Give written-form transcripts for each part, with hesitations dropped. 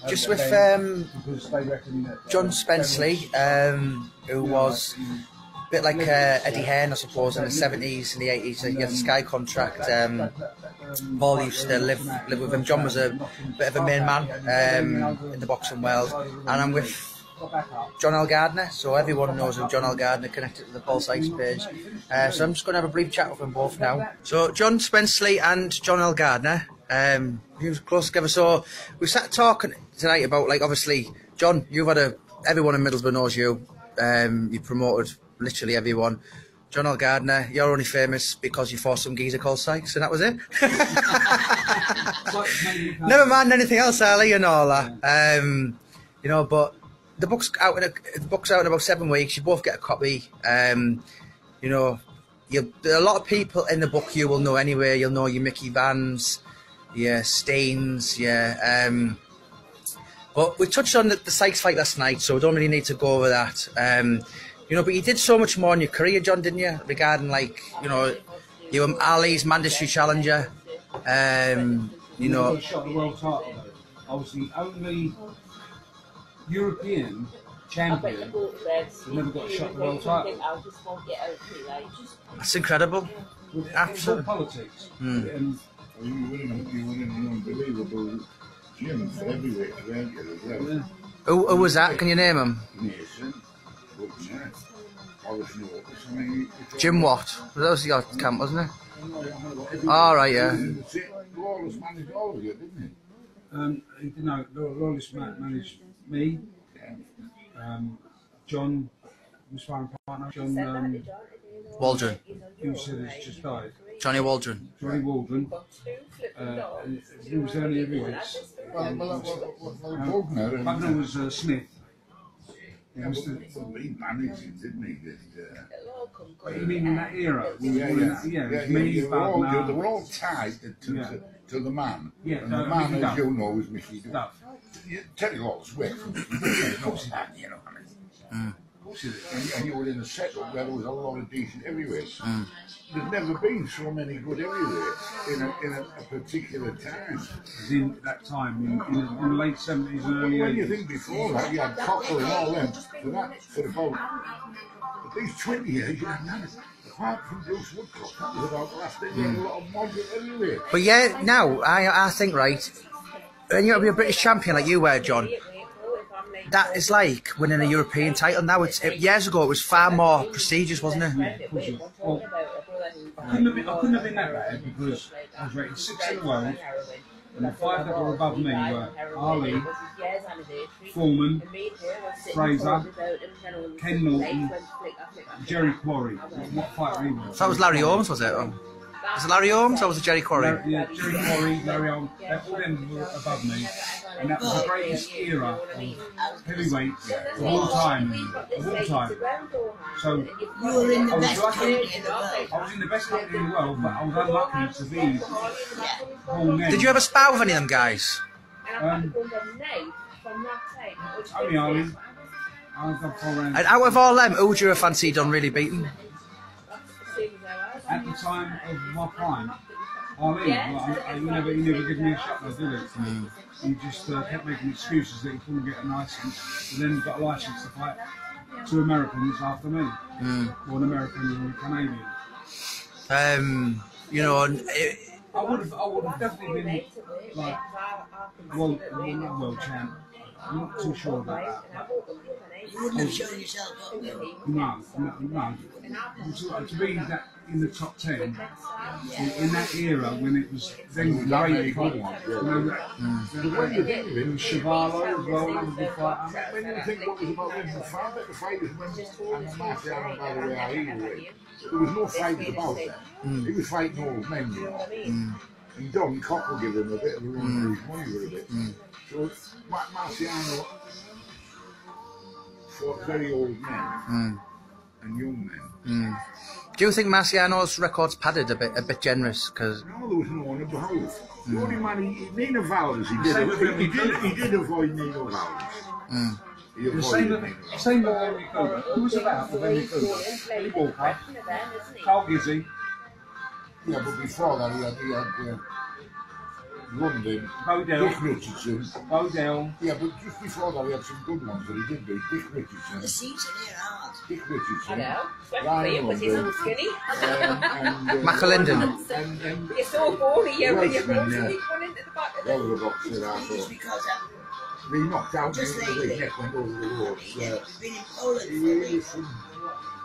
Just with John Spensley, who was a bit like Eddie Hearn, I suppose, in the 70s and the 80s. He had a Sky contract. Paul used to live with him. John was a bit of a main man in the boxing world. And I'm with John L Gardner, so everyone knows him. John L Gardner, connected to the Paul Sykes page. So I'm just going to have a brief chat with them both now. So John Spensley and John L Gardner, he was close together. So we sat talking tonight about, like, obviously, John, you've had everyone in Middlesbrough knows you. You promoted literally everyone. John L Gardner, you're only famous because you fought some geezer called Sykes, and that was it. Never mind anything else, Ali, and all that. You know, but the book's out in about 7 weeks. You both get a copy. You know, there are a lot of people in the book you will know anyway. You'll know your Mickey Vans, your Staines, yeah. But we touched on the Sykes fight last night, so we don't really need to go over that. You know, but you did so much more in your career, John, didn't you? Regarding, like, you know, you were Ali's mandatory challenger. You know, shot the world title, though. I was the only European champion who never got a shot at the world title. That's incredible. Absolutely. Politics. And you were in an unbelievable gym for heavyweight, weren't you, as well? Who was that? Can you name him? Mason, Jim Watt. That was your camp, wasn't it? All right, yeah. Lawless managed all of you, didn't he? No, Lawless managed me. John, my sparring partner, John Waldron. Who said he's just died. Johnny Waldron. Johnny Waldron. He was there every week. Wagner was Smith. Yeah, he managed him, didn't he? You mean in that era? Yeah, Me, they were all tied to the man. Yeah, and the man, as you know, was Mickey Duff. Terry Lawless worked for Mickey Duff, you know what I mean? And you were in a setup where there was a lot of decent heavyweights. There's never been so many good heavyweights in a particular time. In that time, in the late 70s and early 80s. When you think before that, you had Cocker and all them, for about at least 20 years, you had none. Apart from Bruce Woodcock, that was about the last thing you had a lot of moderate heavyweights. But yeah, now, I think, right, when you're a British champion like you were, John, that is like winning a European title. Now, years ago, it was far more prestigious, wasn't it? Well, I couldn't have been that bad because I was rated 6th in the world, and the 5 that were above me were Ali, Foreman, Fraser, Ken Norton, Jerry Quarry. What fighter he was? So that was Larry Holmes, was it? Was it Larry Holmes or was it Jerry Quarry? Yeah, Jerry Quarry, Larry Holmes, all them were above me. And that was the greatest era of heavyweights of all time. So you were in the best company in the world. I was in the best company in the world, but I was unlucky to be Paul Ned. Did you ever spar with any of them guys? Only Ali. I've done 4 rounds. And out of all them, who would you have fancied on really beating? At the time of my prime, Ali. Well, he never gave me a shot, though, did he? He just kept making excuses that he couldn't get a license, and then got a license to fight 2 Americans after me, or an American and a Canadian. You know, I would have definitely been like world champ. I'm not too sure about that. You wouldn't have shown yourself up there. No. To be that in the top 10 in that era when it was then great. When you think of it, Chevalo as well, was a good fighter. when you think what was about him, the fighters when and Martial and by the way, there was no fighters about that. He was fighting old men, you know. And Don Cocker gave him a bit of a run for his money with a bit. So Marciano fought very old men and young men. Do you think Marciano's record's padded a bit generous? Because no, there was no one about. The only man, Nino Valdes, he did avoid Nino Valdes. The same with Henry Cougar. Who was about with Henry Cougar? Billy Walker, Carl Gizzy. Yeah, but before that he had London, Bodell. Dick Richardson. Bodell. Yeah, but just before that we had some good ones that he did do. Dick Richardson. The seats in here are hard. Dick Richardson. I know. Ryan Because he's London. all skinny. McAlinden. You're so gory here when you're Welshman, going yeah. into the back of Well, the... the boxer, I It's thought. because He knocked out Just the lately. neck went over the ropes. he's been in Poland for a week.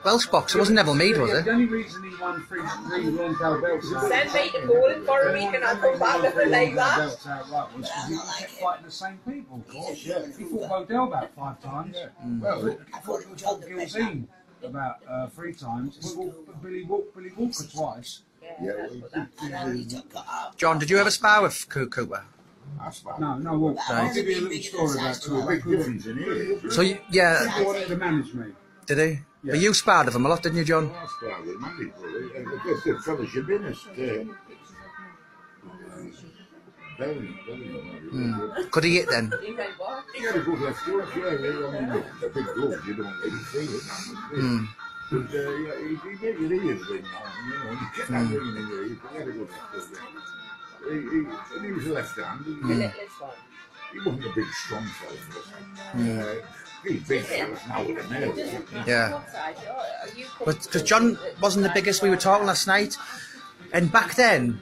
Welsh boxer, wasn't Neville Mead, was The it? only reason he won three long-tail belts Send me to Poland for a week and I'll come back looking like that. belts outright was because he kept fighting the same people. He fought Bodell about 5 times. Well, I thought it was on the best. Gilzine about 3 times. He fought Billy Walker twice. yeah, And then he got out. John, did you ever spar with Cooper? that's fine. No, Walker. I'll give you a little story about Big Cooper. difference in here. So, yeah, He wanted to manage me. did he? But you sparred with him a lot, didn't you, John? That's probably money, probably. The fella should be in this. Very. Could he hit then? He went, what? He had a good left hook, yeah. I mean, the big gloves, you don't really see it. But yeah, he made it easy now, you know, he kept that ringing in there, he had a good left hook there. And he was a left hand, The littlest one. he wasn't a big, strong fella, but these big fellas now with the nails. Yeah. Outside, are you But because John wasn't the biggest, we were talking last night, and back then,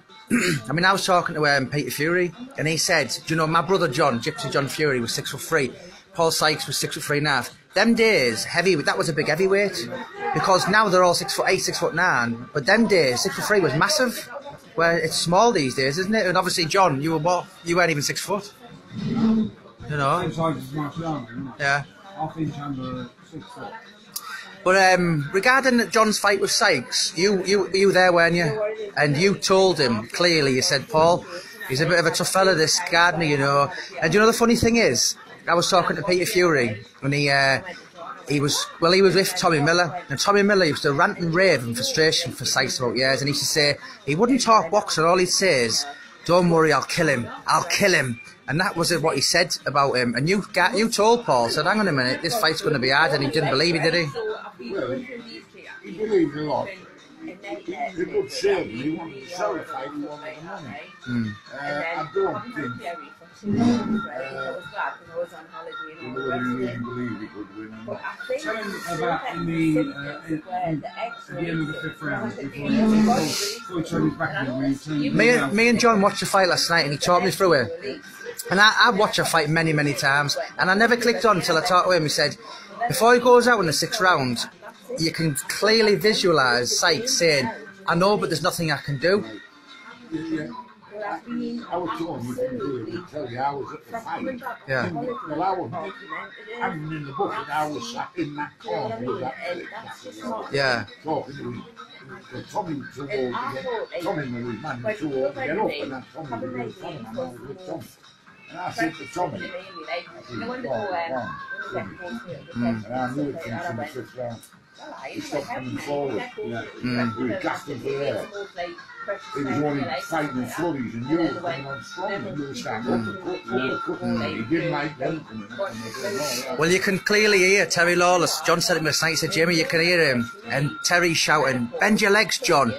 I mean, I was talking to Peter Fury, and he said, "Do you know my brother John, Gypsy John Fury, was 6'3", Paul Sykes was 6'3.5". Them days, that was a big heavyweight, because now they're all 6'8", 6'9", but them days 6'3" was massive. Where it's small these days, isn't it? And obviously, John, you weren't even 6 foot. You know. Same size as Marshall Army, isn't it? Yeah. Half inch under 6 foot. But regarding John's fight with Sykes, you there, weren't you? And you told him clearly. You said, Paul, he's a bit of a tough fella, this Gardner, you know. And you know the funny thing is, I was talking to Peter Fury when he was with Tommy Miller, and Tommy Miller used to rant and rave in frustration for Sykes about years, and he used to say he wouldn't talk boxing. All he'd say is, "Don't worry, I'll kill him. I'll kill him." And that was what he said about him. And you told Paul, said, "Hang on a minute, this fight's going to be hard," and he didn't believe it, did he? Well, he believed a lot. He could save me, he wanted to sell the fight, he wanted the money. I don't think he really believed he could win. Tell him about at the end of the 5th round, before he turned his back on me. Me and John watched the fight last night, and he talked me through it. And I've watched a fight many, many times, and I never clicked on until I talked to him. He said, before he goes out in the 6th round, you can clearly visualise Sykes saying, "I know, but there's nothing I can do." I was told you didn't do it to tell you I was at the fight. Yeah. Well, I was hanging in the book and I was sat in that corner with that Yeah. talking to him. Tommy was too old to get, Tommy was man too old to get up, and then Tommy was with Tommy, and I was with Tommy. And I said to Tommy, and I knew it came from the 5th round. He stopped coming forward. He was gasping for air. He was only fighting in flurries, and you were coming on strong, and you were standing up and cutting. He didn't like them coming up. Well, you can clearly hear Terry Lawless. John said it last night. He said, "Jimmy, you can hear him," and Terry shouting, "Bend your legs, John."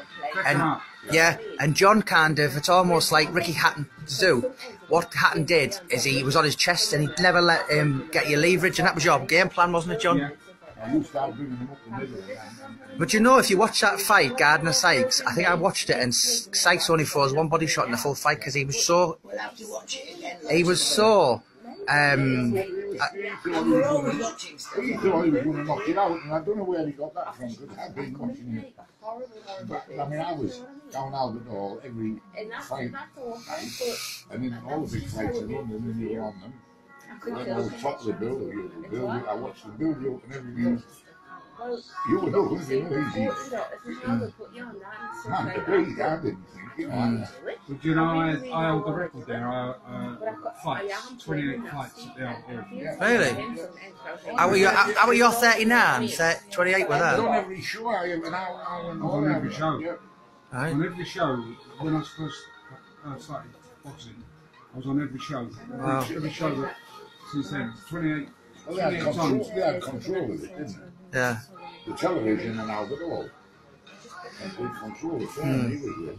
And yeah, and John kind of, it's almost like Ricky Hatton to do. What Hatton did is he was on his chest, and he never let him get your leverage, and that was your game plan, wasn't it, John? Yeah. You start bringing them up the middle. But you know, if you watch that fight, Gardner-Sykes, I think I watched it, and Sykes only throws one body shot in the full fight because he was so... We'll have to watch it again. He was so... We're always watching stuff. He thought he was going to knock it out, and I don't know where he got that from, because I've been watching it. But, I mean, I was down Albert Hall every fight night, and in all the big fights in London, when you were on them, when I was top of the building, I watched the building open every week. You were not going to be easy. Man, the beat, I didn't think, you know. But you know, I hold the record there. Fights, 28 fights at the L Gardner. Really? How were you 39? 28 were On there? every show, I have an hour and I was on every show. Yep. Right. On every show, when I first started boxing, I was on every show. Wow. Every show that, since then, 28 Well, they had control, times. they had control of it, didn't they? Yeah. The television and Albert Hall. Complete control of it. He was there.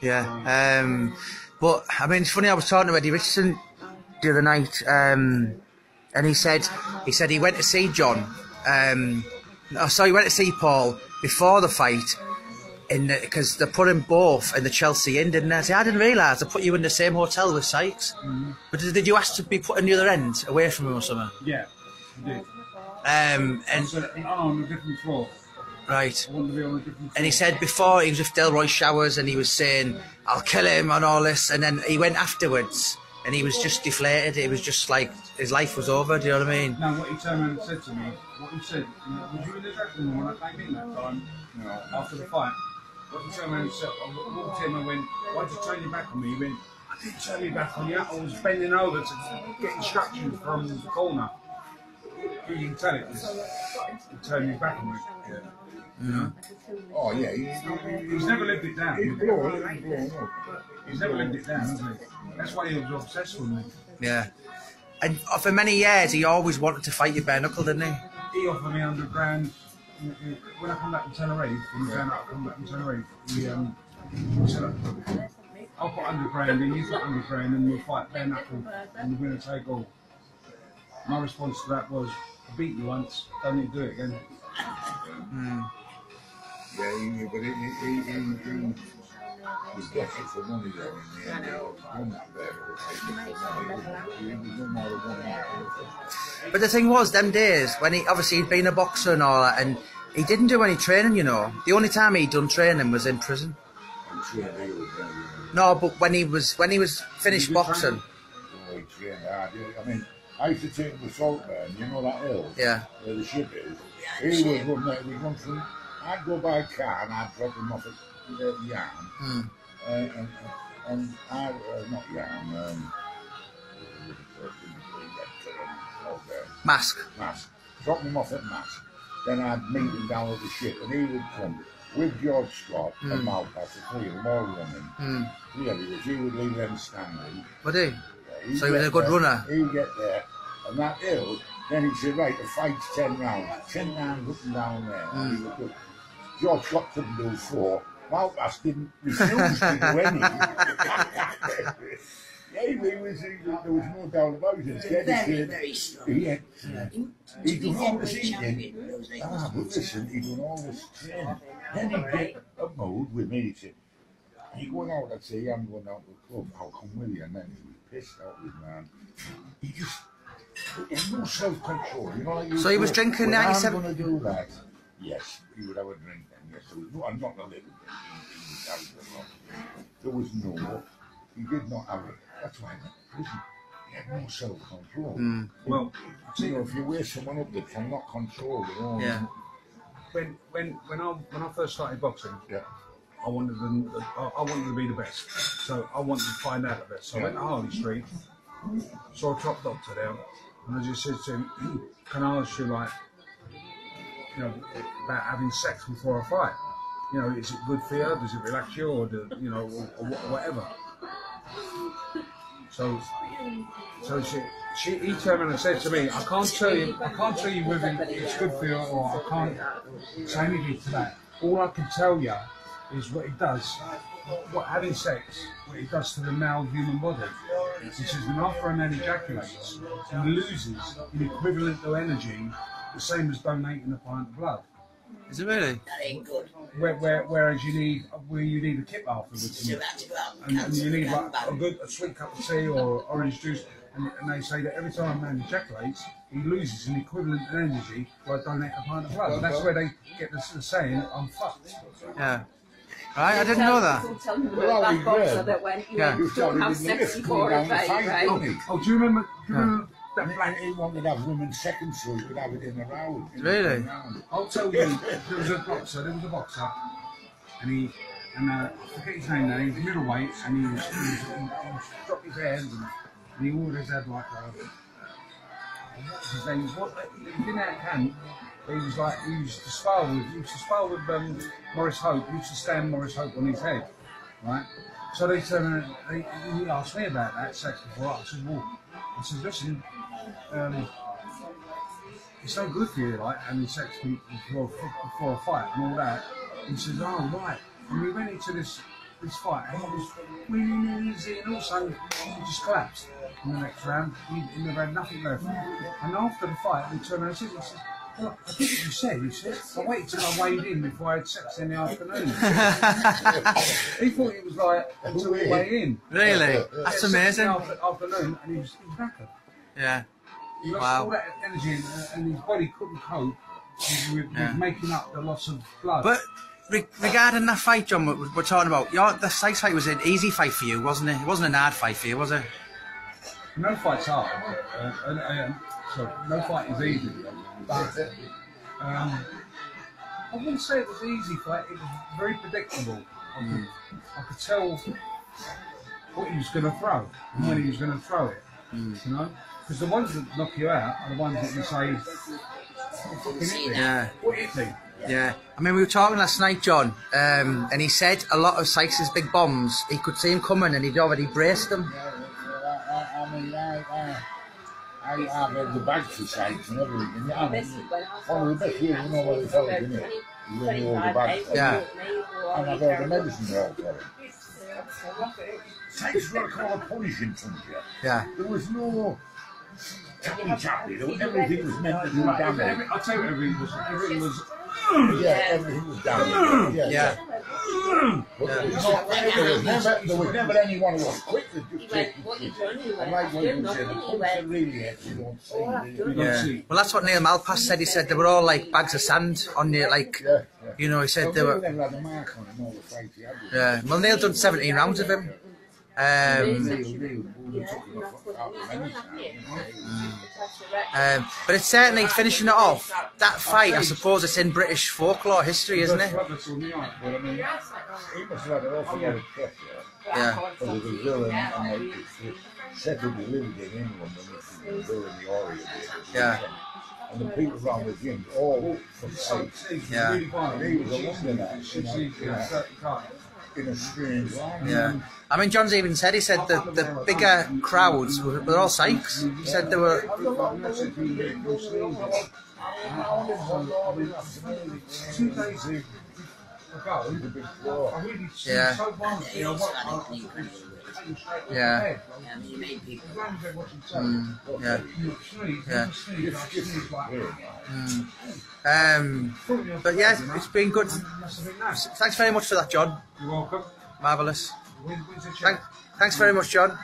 Yeah. But I mean, it's funny. I was talking to Eddie Richardson the other night, and he said he went to see John. He went to see Paul before the fight, because they put him both in the Chelsea Inn, didn't they? I didn't realise they put you in the same hotel with Sykes. But did you ask to be put on the other end, away from him or something? Yeah, I did. And so, on a different floor. Right. I wanted to be on a different floor. And he said before he was with Delroy Showers, and he was saying, "I'll kill him" and all this, and then he went afterwards, and he was just deflated. It was just like his life was over. Do you know what I mean? No, what he turned around and said to me, was you in the dressing room when I came in that time? No. After the fight. What he turned around and said, I walked in and went, "Why'd you turn your back on me?" He went, "I didn't turn my back on you. I was bending over to get instructions from the corner." You can tell it, he turned his back on me. Yeah. You know? Oh yeah, he's never lived it down. He's never lived it down, has he? That's why he was obsessed with me. Yeah. And for many years, he always wanted to fight you bare knuckle, didn't he? He offered me £100 when I come back from Tenerife. When I come back from Tenerife, he said, "I'll put £100 in. He's got £100, and we'll fight bare knuckle, and we're going to take all." My response to that was, "I beat you once. Don't need to do it again." Yeah, but he was desperate for money though in the end. He won that bet. He was no more than one. But the thing was, them days, when he'd been a boxer and all that, and he didn't do any training, you know. The only time he'd done training was in prison. I'm sure he was very No, but when he was finished boxing. Oh, he trained hard. I mean, I used to take him to Saltburn, you know that hill? Yeah. Where the ship is. He would run there, we'd run from, I'd go by car and I'd drop him off at Yarn. And I, not Yarn, Mask. Drop him off at Mask. Then I'd meet him down at the ship and he would come with George Scott and Malpass, the three of them all running. Yeah, he would leave them standing. Would he? Yeah, so he was a good runner? He'd get there, and that hill, then he'd say, "Right, the fight's 10 rounds. 10 rounds up and down there." And he would do. George Scott couldn't do 4. Malpass didn't refuse to do any. There was no doubt about it. Very strong. He'd done all this eating. But listen, he'd done all this training. Then he'd get a mood with me. He'd say, "You going out?" I'd say, "Yeah, I'm going out to the club. I'll come with you." And then he was pissed out with man. He had no self-control. You know, like so he was drinking 97. I'm going to do that. Yes, he would have a drink then. Yes, I'm not a little drink. He would have a lot. There was no. He did not have it. That's why he went to prison. He had no self-control. Well, you know, if you wear someone up that cannot control their own. Yeah. When I first started boxing, I wanted to be the best. So I wanted to find out the best. So I went to Harley Street, saw a top doctor there, and I just said to him, "Can I ask you, like, you know, about having sex before a fight? You know, is it good for you? Does it relax you, or whatever?" So he turned around and said to me, I can't tell you whether it's good for you or I can't say anything to that. All I can tell you is what it does, having sex, what it does to the male human body. He says, when after a man ejaculates, he loses an equivalent of energy, the same as donating a pint of blood. Is it really? That ain't good. Whereas you need a kip afterwards, and you need like a sweet cup of tea or orange juice, and they say that every time a man ejaculates, he loses an equivalent of energy by donating a pint of blood. And that's where they get the saying, "I'm fucked." Yeah. Right, I didn't know that. Tell me about that boxer that went, don't have sex before a fight, right? Oh, do you remember? He wanted to have women's seconds so he could have it in a round. Really? I'll tell you, there was a boxer, and I forget his name now, he was middleweight, and he dropped his hands, and he always had like what's his name? He didn't have camp, but he used to spar with Maurice Hope. He used to stand Maurice Hope on his head, right? So they turned around, he asked me about that sex before. I said, listen, it's no good for you, like, having sex before a fight and all that. He says, oh, right. And we went into this this fight, and it was really easy, and also he just collapsed in the next round. He never had nothing left. And after the fight, we turned around and he said, well, I did what you said. He said, I waited till I weighed in before I had sex in the afternoon. He thought it was like until we weigh in. Really? That's amazing. Afternoon, and he was knackered. Yeah. He lost all that energy, and his body couldn't cope with making up the loss of blood. But regarding that fight, John, we're talking about, the Sykes fight was an easy fight for you, wasn't it? It wasn't an hard fight for you, was it? No fight's hard. Sorry, no fight is easy. But I wouldn't say it was an easy fight. It was very predictable. I could tell what he was going to throw and when he was going to throw it. You know, because the ones that knock you out are the ones that you say, what hit me? Yeah, I mean, we were talking last night, John, and he said a lot of Sykes' big bombs, he could see him coming and he'd already braced them. I have the bag for Sykes and everything. One of the best years, you know what he felt, didn't it? He really all the bags. Yeah. And I've had the medicine all for it. Sykes were called a punishing puncher. Yeah. There was no tappy. Everything was meant to do damage. I'll tell you everything was. Yeah, everything was damage. Yeah. But there was never anyone who was quick to just take it. And like what you said, the puncher really hits, you don't see. Well, that's what Neil Malpass said. He said they were all like bags of sand on you, like, you know, he said they were. Yeah. Well, Neil done 17 rounds of him. But it's certainly finishing it off. That fight, I suppose, it's in British folklore history, isn't it? He must have had an awful lot of pressure. Yeah. Because of the villain and the settled he lived in England and the villain the Orient. Yeah. And the people around with him, all from Sykes. Yeah. And he was a Londoner, in a strange line. Yeah. I mean, John's even said, he said that the bigger crowds were all Sykes. He said they were. 2 days ago, I really Yeah. so violent. Yeah. But yeah, it's been good. Thanks very much for that, John. You're welcome. Marvellous. Thanks very much, John.